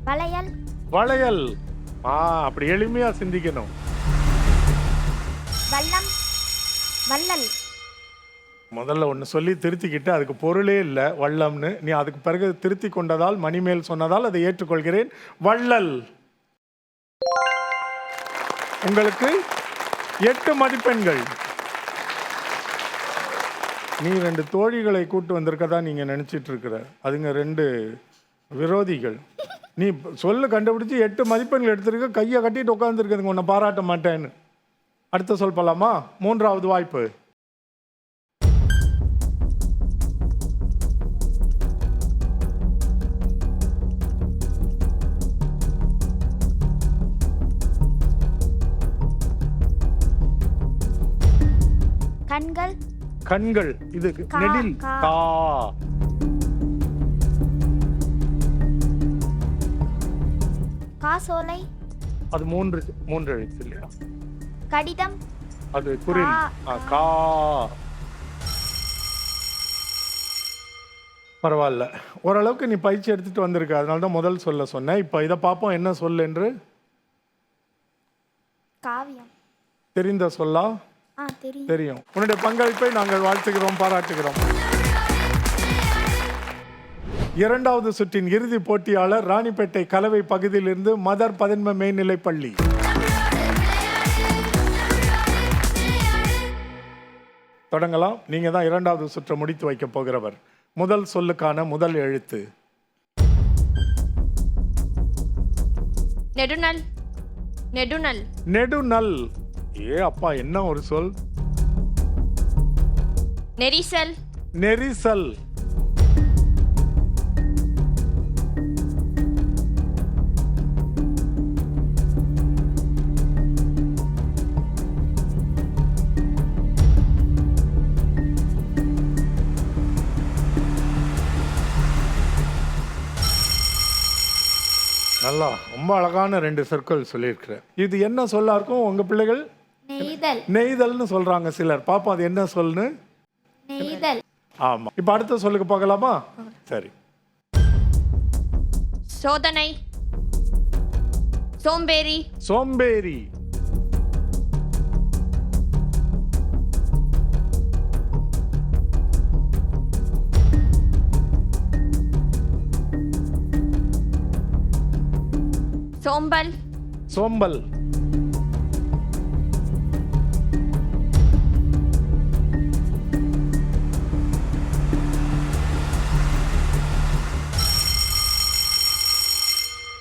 வளையல். வளையல். அப்படி எளிமையா சிந்திக்கணும். வல்லம். வள்ளல். முதல்ல ஒன்று சொல்லி திருத்திக்கிட்டு அதுக்கு பொருளே இல்லை வள்ளம்னு. நீ அதுக்கு பிறகு திருத்தி கொண்டதால் மணிமேல் சொன்னதால் அதை ஏற்றுக்கொள்கிறேன். வள்ளல். உங்களுக்கு 8 மதிப்பெண்கள். நீ 2 தோழிகளை கூட்டு வந்திருக்கதா நீங்க நினைச்சிட்டு இருக்கிற. அதுங்க 2 விரோதிகள். நீ சொல்லு கண்டுபிடிச்சு 8 மதிப்பெண்கள் எடுத்திருக்க. கையை கட்டிட்டு உட்காந்துருக்குதுங்க. உன்னை பாராட்ட மாட்டேன்னு. அடுத்த சொல் போலாமா? 3வது வாய்ப்பு. கண்கள். கண்கள். இது நெடில். கா. காசோலை. அது மூன்று எழுத்து இல்லையா? கடிதம். அது குரில். கா. பரவாயில்ல, ஓரளவுக்கு நீ பயிற்சி எடுத்துட்டு வந்திருக்க, அதனால தான் முதல் சொல்ல சொன்னேன். இப்போ இதை பார்ப்போம், என்ன சொல் என்று. காவியம். தெரிந்த சொல்லா? தெரியும். உன்னுடைய பங்களிப்பை நாங்கள் வாழ்த்துகிறோம், பாராட்டுகிறோம். இரண்டாவது சுற்றின் இறுதி போட்டியாளர் ராணிப்பேட்டை கலவை பகுதியிலிருந்து மதர் பதின்ம மேல்நிலைப் பள்ளி. தொடங்கலாம். நீங்க தான் இரண்டாவது சுற்றை முடித்து வைக்க போகிறவர். முதல் சொல்லுக்கான முதல் எழுத்து. நெடுநல். நெடுநல். நெடுநல். ஏ அப்பா, என்ன ஒரு சொல். நெரிசல். நெரிசல். நல்லா, ரொம்ப அழகான 2 சொற்கள் சொல்லியிருக்கிறேன். இது என்ன சொல்லா இருக்கும் உங்க பிள்ளைகள்? நெய்தல். நெய்தல்னு சொல்றாங்க சிலர். பாப்போம் அது என்ன சொல்லுன்னு. நெய்தல். ஆமா. இப்ப அடுத்த சொல்லுக்கு பார்க்கலாமா? சரி. சோதனை. சோம்பேறி. சோம்பேறி. சோம்பல். சோம்பல்.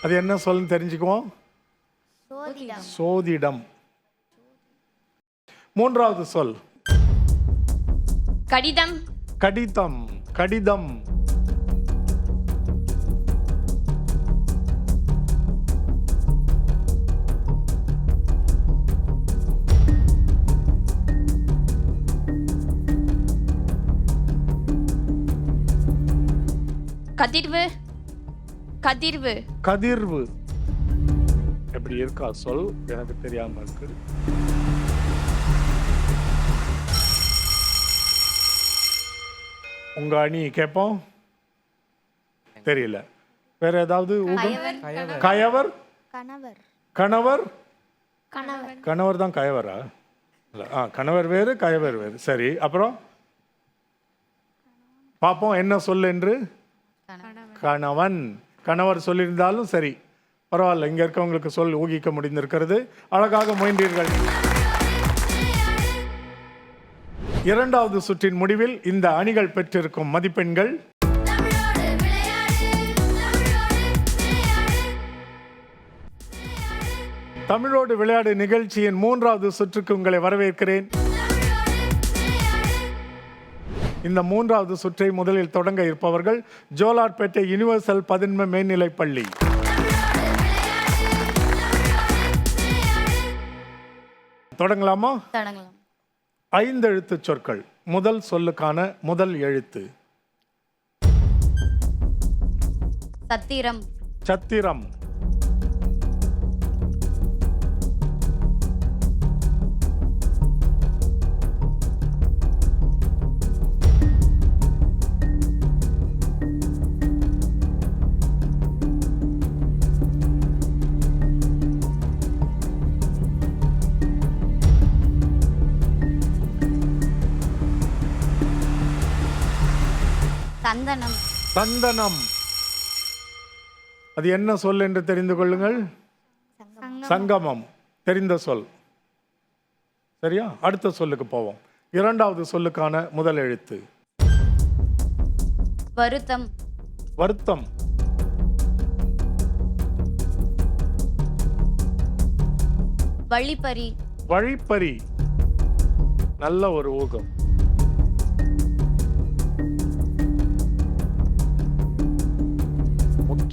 அது என்ன சொல்லுன்னு தெரிஞ்சுக்குவோம். சோதிடம். மூன்றாவது சொல். கடிதம். கடிதம். கடிதம். கதிர்வு. கதிர்வு. கதிர்வு. எப்படி இருக்கா சொல்? எனக்கு தெரியாம இருக்கு. உங்க அணி கேட்போம். தெரியல. வேற ஏதாவது? கயவர். கணவர். கணவர். கணவர். கணவர் தான் கயவரா? இல்ல, கணவர் வேறு, கயவர் வேறு. சரி, அப்புறம் பார்ப்போம் என்ன சொல் என்று. கணவன். கணவர் சொல்லியிருந்தாலும் சரி, பரவாயில்ல. இங்க இருக்கவங்களுக்கு சொல் ஊகிக்க முடிந்திருக்கிறது. அழகாக முயன்றீர்கள். இரண்டாவது சுற்றின் முடிவில் இந்த அணிகள் பெற்றிருக்கும் மதிப்பெண்கள். தமிழோடு விளையாடு நிகழ்ச்சியின் 3வது சுற்றுக்கு உங்களை வரவேற்கிறேன். இந்த 3வது சுற்றை முதலில் தொடங்க இருப்பவர்கள் ஜோலார்பேட்டை யுனிவர்சல் பதின்ம மேல்நிலைப் பள்ளி. தொடங்கலாமா? தொடங்கலாம். 5 எழுத்து சொற்கள். முதல் சொல்லுக்கான முதல் எழுத்து. சத்திரம். சத்திரம். சந்தனம். சந்தனம். அது என்ன சொல் என்று தெரிந்து கொள்ளுங்கள். சங்கமம். தெரிந்த சொல். சரியா? அடுத்த சொல்லுக்கு போவோம். இரண்டாவது சொல்லுக்கான முதல் எழுத்து. வருத்தம். வருத்தம். வழிப்பறி. வழிப்பறி. நல்ல ஒரு ஊகம்.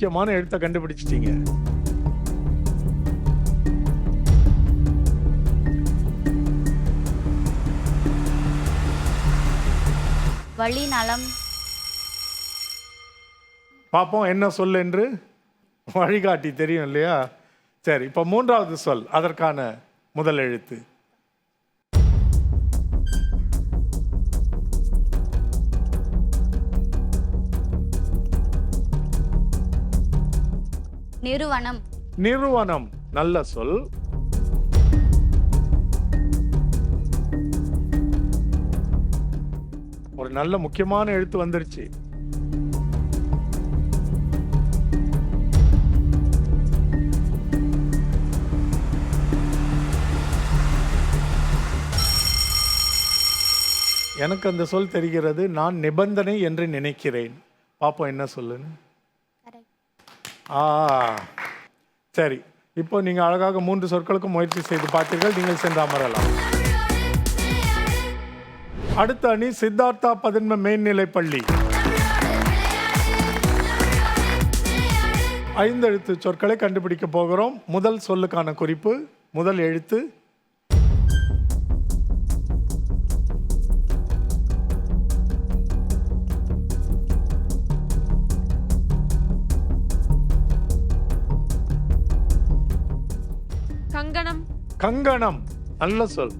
முக்கியமான எழுத்தை கண்டுபிடிச்சிட்டீங்க. வழி நலம். பார்ப்போம் என்ன சொல் என்று. வழிகாட்டி தெரியும் இல்லையா? சரி, இப்போ மூன்றாவது சொல், அதற்கான முதல் எழுத்து. நிறுவனம். நிறுவனம், நல்ல சொல். ஒரு நல்ல முக்கியமான எழுத்து வந்துருச்சு. எனக்கு அந்த சொல் தெரிகிறது. நான் நிபந்தனை என்று நினைக்கிறேன். பாப்போம் என்ன சொல்லுன்னு. சரி, இப்போ நீங்கள் அழகாக 3 சொற்களுக்கும் முயற்சி செய்து பார்த்தீர்கள். நீங்கள் சென்று அமரலாம். அடுத்த அணி சித்தார்த்தா பதன்ம மேல்நிலைப் பள்ளி. 5 எழுத்து சொற்களை கண்டுபிடிக்க போகிறோம். முதல் சொல்லுக்கான குறிப்பு, முதல் எழுத்து. கங்கணம். கங்கணம், நல்ல சொல்.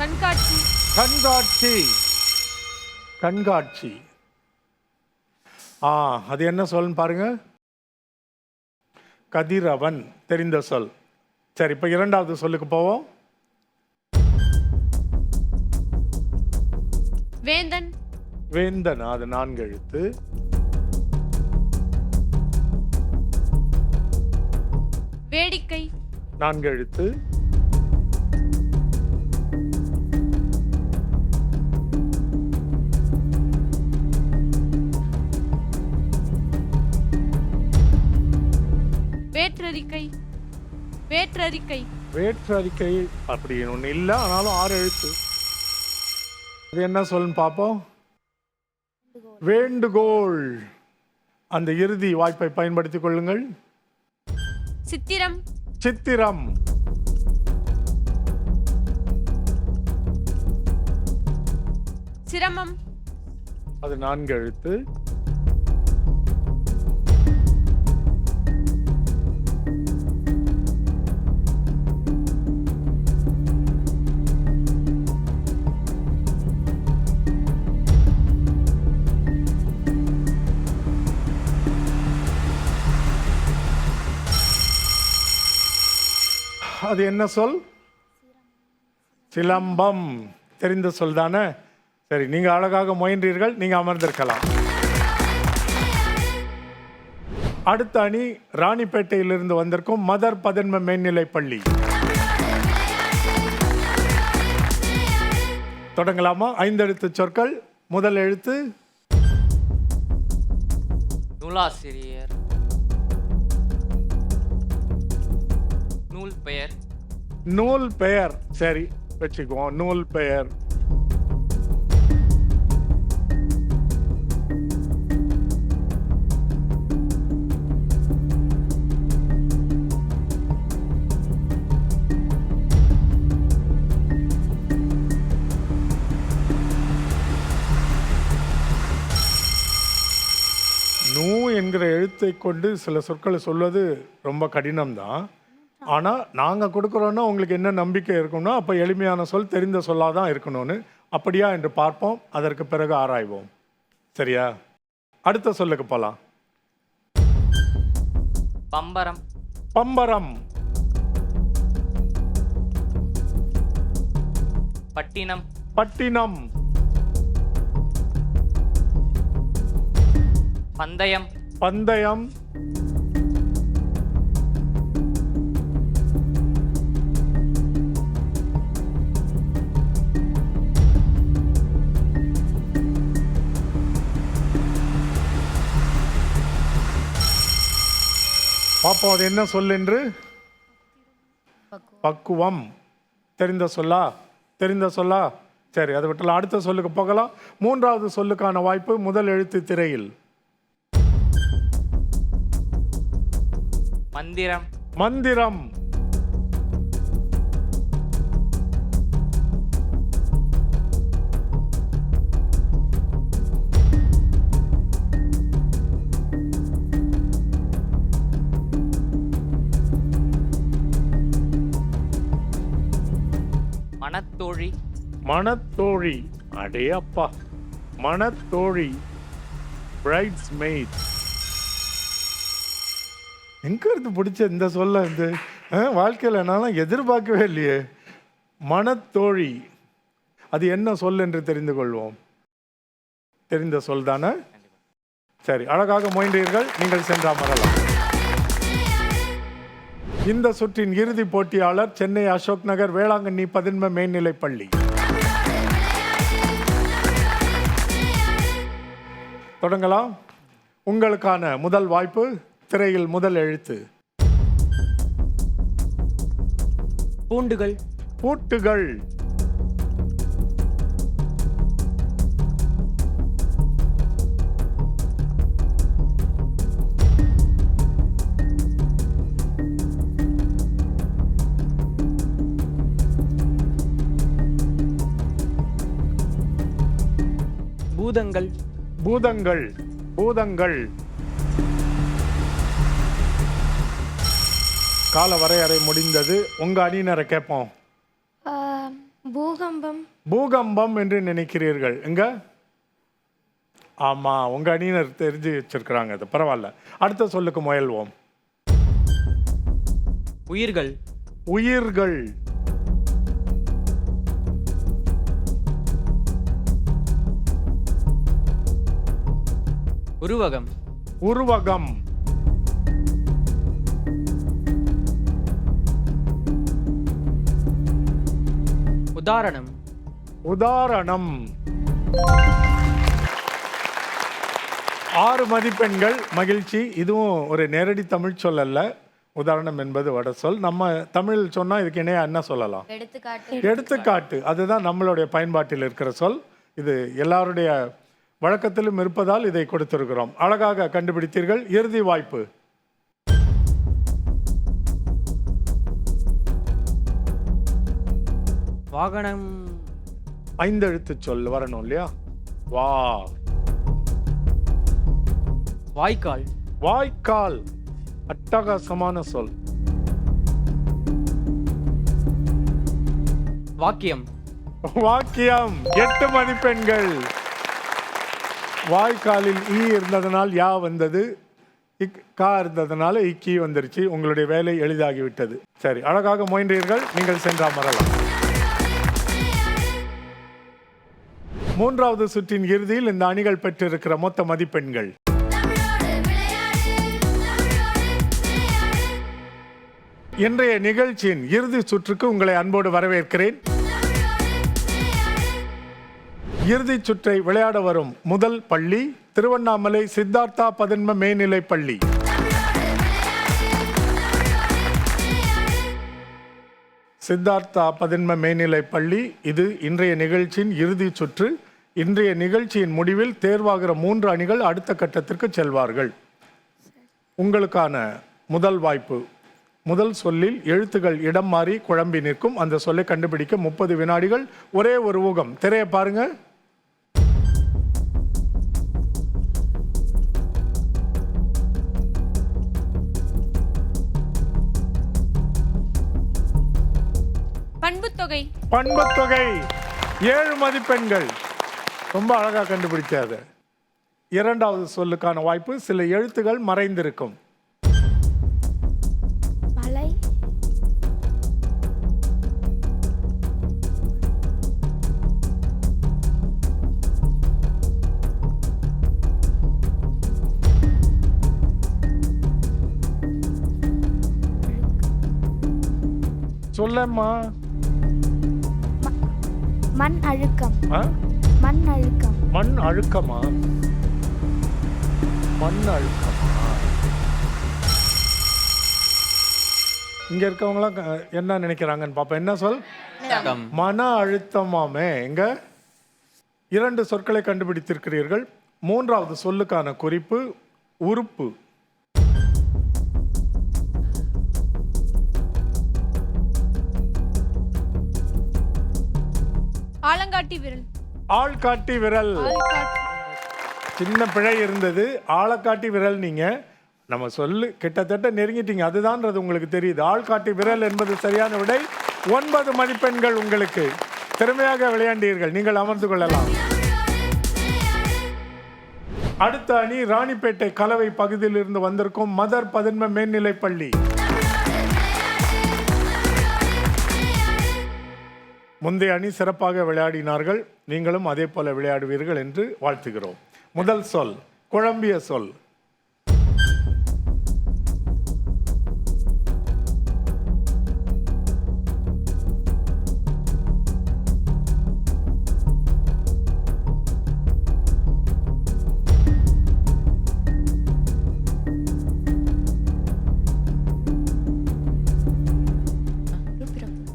கண்காட்சி. கண்காட்சி, கண்காட்சி. அது என்ன சொல்லுன்னு பாருங்க. கதிரவன், தெரிந்த சொல். சரி, இப்போ இரண்டாவது சொல்லுக்கு போவோம். வேந்தன். வேந்தன், அது 4 எழுத்து. வேடிக்கை. 4 எழுத்து. வேற்றறிக்கை. வேற்றறிக்கை. வேற்றறிக்கை அப்படி ஒன்று இல்லை, ஆனாலும் 6 எழுத்து. அது என்ன சொல்லுன்னு பார்ப்போம். வேண்டுகோள். அந்த இறுதி வாய்ப்பை பயன்படுத்திக் கொள்ளுங்கள். சித்திரம். சித்திரம். சிரமம். அது 4 எழுத்து. அது என்ன சொல்? சிலம்பம், தெரிந்த சொல் தானே? சரி, நீங்க அழகாக முயன்றீர்கள். நீங்க அமர்ந்திருக்கலாம். அடுத்த அணி ராணிப்பேட்டையிலிருந்து வந்திருக்கும் மதர் பதன்ம மேல்நிலைப் பள்ளி. தொடங்கலாமா? 5 எழுத்து சொற்கள். முதல் எழுத்து. நூலாசிரியர். நூல் பெயர். நூல் பெயர், சரி வச்சுக்குவோம். நூல் பெயர். நூ என்கிற எழுத்தை கொண்டு சில சொற்களை சொல்வது ரொம்ப கடினம்தான். ஆனால் நாங்கள் கொடுக்குறோன்னா உங்களுக்கு என்ன நம்பிக்கை இருக்கும்னா, அப்போ எளிமையான சொல், தெரிந்த சொல்லாக தான் இருக்கணும்னு. அப்படியா என்று பார்ப்போம். அதற்கு பிறகு ஆராய்வோம். சரியா? அடுத்த சொல்லுக்கு போகலாம். பம்பரம். பம்பரம். பட்டினம். பட்டினம். பந்தயம். பந்தயம். பாப்போம் அது என்ன சொல் என்று. பக்குவம், தெரிந்த சொல்லா? தெரிந்த சொல்லா? சரி, அதை விட்டலாம். அடுத்த சொல்லுக்கு போகலாம். மூன்றாவது சொல்லுக்கான வாய்ப்பு. முதல் எழுத்து திரையில். மந்திரம். மந்திரம். மணத்தோழி, அடே அப்பா, மணத்தோழி, பிரைட்ஸ் மெய்ட். எங்க இருந்து பிடிச்ச இந்த சொல்ல வந்து வாழ்க்கையில் என்னாலும் எதிர்பார்க்கவே இல்லையே. மணத்தோழி, அது என்ன சொல் என்று தெரிந்து கொள்வோம். தெரிந்த சொல் தானே? சரி, அழகாக முயன்றீர்கள். நீங்கள் சென்று அமரலாம். இந்த சுற்றின் இறுதி போட்டியாளர் சென்னை அசோக் நகர் வேளாங்கண்ணி பதின்ம மேல்நிலைப் பள்ளி. தொடங்கலாம். உங்களுக்கான முதல் வாய்ப்பு. திரையில் முதல் எழுத்து. பூண்டுகள். பூட்டுகள். பூதங்கள். பூதங்கள். பூதங்கள். கால வரையறை முடிந்தது. உங்க அணியினரை கேட்போம். பூகம்பம். பூகம்பம் என்று நினைக்கிறீர்கள். எங்க? ஆமா, உங்க அணியினர் தெரிஞ்சு வச்சிருக்கிறாங்க. அது பரவாயில்ல. அடுத்த சொல்லுக்கு முயல்வோம். உயிர்கள். உயிர்கள். உருவகம். உருவகம். உதாரணம். உதாரணம். 6 மதிப்பெண்கள். மகிழ்ச்சி. இதுவும் ஒரு நேரடி தமிழ் சொல் அல்ல. உதாரணம் என்பது வட சொல். நம்ம தமிழ் சொன்னா இதுக்கு இணையா என்ன சொல்லலாம்? எடுத்துக்காட்டு. அதுதான் நம்மளுடைய பயன்பாட்டில் இருக்கிற சொல். இது எல்லாருடைய வழக்கத்திலும் இருப்பதால் இதை கொடுத்திருக்கிறோம். அழகாக கண்டுபிடித்தீர்கள். இறுதி வாய்ப்பு. வாகனம். 5 எழுத்து சொல் வரணும் இல்லையா? வா. வாய்க்கால். வாய்க்கால். அட்டகாசமான சொல். வாக்கியம். வாக்கியம். 8 மதிப்பெண்கள். வாய்க்காலில் ஈ இருந்ததனால் யா வந்தது, கா இருந்ததனால இக்கி வந்துருச்சு. உங்களுடைய வேலை எளிதாகிவிட்டது. சரி, அழகாக முயன்றீர்கள். நீங்கள் சென்று அமரலாம். 3வது சுற்றின் இறுதியில் இந்த அணிகள் பெற்றிருக்கிற மொத்த மதிப்பெண்கள். இன்றைய நிகழ்ச்சியின் இறுதி சுற்றுக்கு உங்களை அன்போடு வரவேற்கிறேன். இறுதி சுற்றை விளையாட வரும் முதல் பள்ளி திருவண்ணாமலை சித்தார்த்தா பதின்ம மேல்நிலைப் பள்ளி. சித்தார்த்தா பதின்ம மேல்நிலைப் பள்ளி. இது இன்றைய நிகழ்ச்சியின் இறுதி சுற்று. இன்றைய நிகழ்ச்சியின் முடிவில் தேர்வாகிற 3 அணிகள் அடுத்த கட்டத்திற்கு செல்வார்கள். உங்களுக்கான முதல் வாய்ப்பு. முதல் சொல்லில் எழுத்துகள் இடம் மாறி குழம்பி நிற்கும். அந்த சொல்லை கண்டுபிடிக்க 30 வினாடிகள். ஒரே ஒரு ஊகம். திரையை பாருங்க. பண்புத்தொகை. பண்புத்தொகை. 7 மதிப்பெண்கள். ரொம்ப அழகா கண்டுபிடிச்சாது. 2வது சொல்லுக்கான வாய்ப்பு. சில எழுத்துகள் மறைந்திருக்கும். மலை. சொல்லம்மா. மண் அழுக்கம். ஆ? மண் அழுக்கம். மண் அழுக்கமா? மண் அழுக்கமா? இங்க இருக்கவங்களாம் என்ன நினைக்கிறாங்கன்னு பாப்போம். என்ன சொல்? மன அழுத்தமாமே. எங்க 2 சொற்களை கண்டுபிடித்திருக்கிறீர்கள். 3வது சொல்லுக்கான குறிப்பு உறுப்பு. ஆலங்காட்டி விரல். ஆள்காட்டி விரல். சின்ன பிழை இருந்தது. ஆளக்காட்டி விரல். நீங்க நம்ம சொல்லு கிட்டத்தட்ட நெருங்கிட்டீங்க. அதுதான்றது உங்களுக்கு தெரியுது. ஆள்காட்டி விரல் என்பது சரியான விடை. 9 மதிப்பெண்கள் உங்களுக்கு. திறமையாக விளையாண்டீர்கள். நீங்கள் அமர்ந்து கொள்ளலாம். அடுத்த அணி ராணிப்பேட்டை கலவை பகுதியிலிருந்து வந்திருக்கும் மதர் பதன்ம மேல்நிலைப் பள்ளி. முந்தைய அணி சிறப்பாக விளையாடினார்கள். நீங்களும் அதே போல விளையாடுவீர்கள் என்று வாழ்த்துகிறோம். முதல் சொல் குழம்பிய சொல்.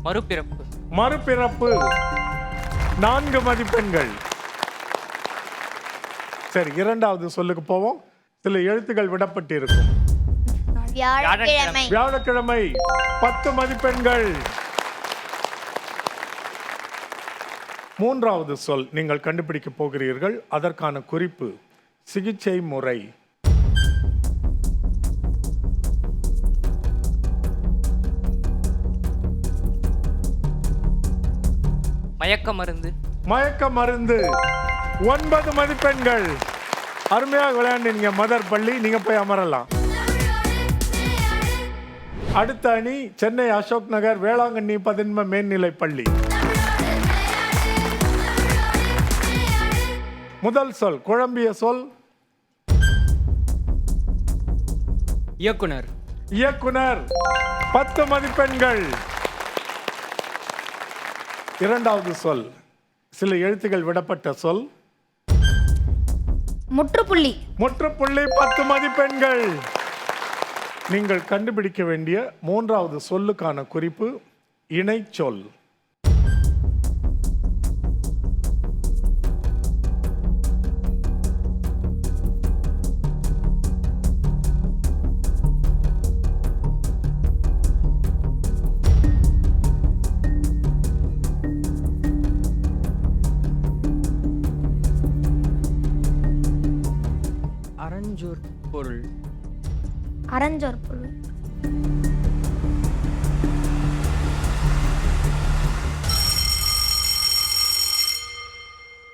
மறுபிறப்பு. மறுபிறப்பு. 4 மதிப்பெண்கள். சரி, இரண்டாவது சொல்லுக்கு போவோம். சில எழுத்துக்கள் விடப்பட்டிருக்கும். வியாழக்கிழமை. 10 மதிப்பெண்கள். மூன்றாவது சொல் நீங்கள் கண்டுபிடிக்க போகிறீர்கள். அதற்கான குறிப்பு சிகிச்சை முறை. மயக்க மருந்து. மயக்க மருந்து. 9 மதிப்பெண்கள். அருமையாக விளையாண்டீங்க மதர் பள்ளி. நீங்க போய் அமரலாம். அடுத்த அணி சென்னை அசோக் நகர் வேளாங்கண்ணி பதன்ம மேல்நிலைப் பள்ளி. முதல் சொல் குழம்பிய சொல். இயக்குனர். இயக்குனர். 10 மதிப்பெண்கள். இரண்டாவது சொல் சில எழுத்துக்கள் விடப்பட்ட சொல். முற்றுப்புள்ளி. முற்றுப்புள்ளி. 10 மதிப்பெண்கள். நீங்கள் கண்டுபிடிக்க வேண்டிய மூன்றாவது சொல்லுக்கான குறிப்பு இணை சொல். பொருள். அரஞ்சொர் பொருள்.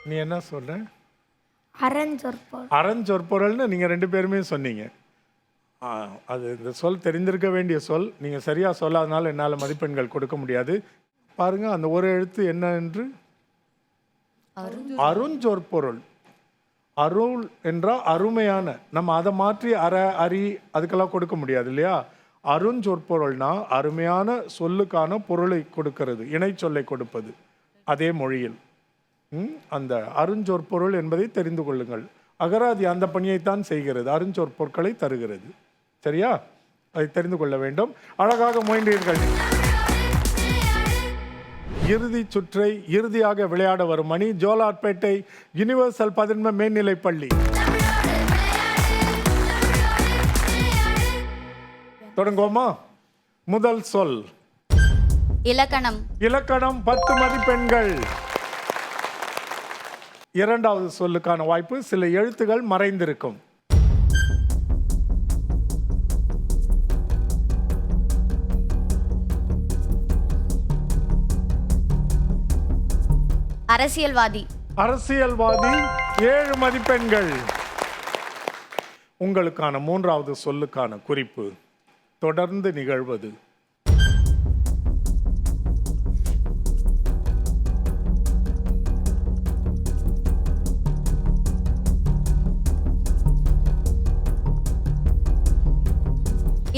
நீ என்ன சொல்ற? அரஞ்சொற்பொருள். அரஞ்சொற்பொருள்னு நீங்க 2 பேருமே சொன்னீங்க. அது இந்த சொல் தெரிந்திருக்க வேண்டிய சொல். நீங்க சரியா சொல்லாதனால என்னால் மதிப்பெண்கள் கொடுக்க முடியாது. பாருங்க அந்த ஒரு எழுத்து என்ன என்று. அருஞ்சொற்பொருள். அருள் என்றால் அருமையான. நம்ம அதை மாற்றி அரி அதுக்கெல்லாம் கொடுக்க முடியாது இல்லையா? அருஞ்சொற்பொருள்னா அருமையான சொல்லுக்கான பொருளை கொடுக்கிறது, இணை சொல்லை கொடுப்பது அதே மொழியில். அந்த அருஞ்சொற்பொருள் என்பதை தெரிந்து கொள்ளுங்கள். அகராதி அந்த பணியைத்தான் செய்கிறது, அருஞ்சொற்பொருட்களை தருகிறது. சரியா? அதை தெரிந்து கொள்ள வேண்டும். அழகாக முயன்றீர்கள். இறுதி சுற்றை இறுதியாக விளையாட வரும் அணி ஜோலார்பேட்டை யுனிவர்சல் பதன்ம மேல்நிலைப் பள்ளி. தொடங்குவோமா? முதல் சொல் இலக்கணம். இலக்கணம். 10 மதிப்பெண்கள். இரண்டாவது சொல்லுக்கான வாய்ப்பு சில எழுத்துகள் மறைந்திருக்கும். அரசியல்வாதி. அரசியல்வாதி. 7 மதிப்பெண்கள். உங்களுக்கான மூன்றாவது சொல்லுக்கான குறிப்பு தொடர்ந்து நிகழ்வது.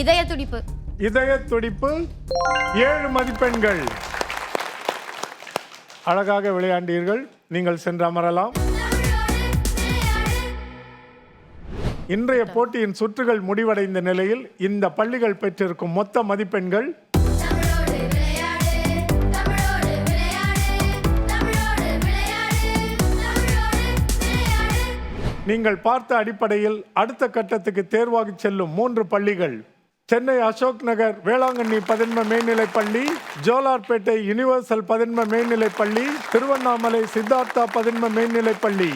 இதய துடிப்பு. இதய துடிப்பு. 7 மதிப்பெண்கள். அழகாக விளையாண்டீர்கள். நீங்கள் சென்று அமரலாம். இன்றைய போட்டியின் சுற்றுகள் முடிவடைந்த நிலையில் இந்த பள்ளிகள் பெற்றிருக்கும் மொத்த மதிப்பெண்கள் நீங்கள் பார்த்த அடிப்படையில் அடுத்த கட்டத்துக்கு தேர்வாகி செல்லும் 3 பள்ளிகள் சென்னை அசோக் நகர் வேளாங்கண்ணி பதன்ம மேல்நிலைப் பள்ளி, ஜோலார்பேட்டை யுனிவர்சல் பதன்ம மேல்நிலைப் பள்ளி, திருவண்ணாமலை சித்தார்த்தா பதன்ம மேல்நிலைப் பள்ளி.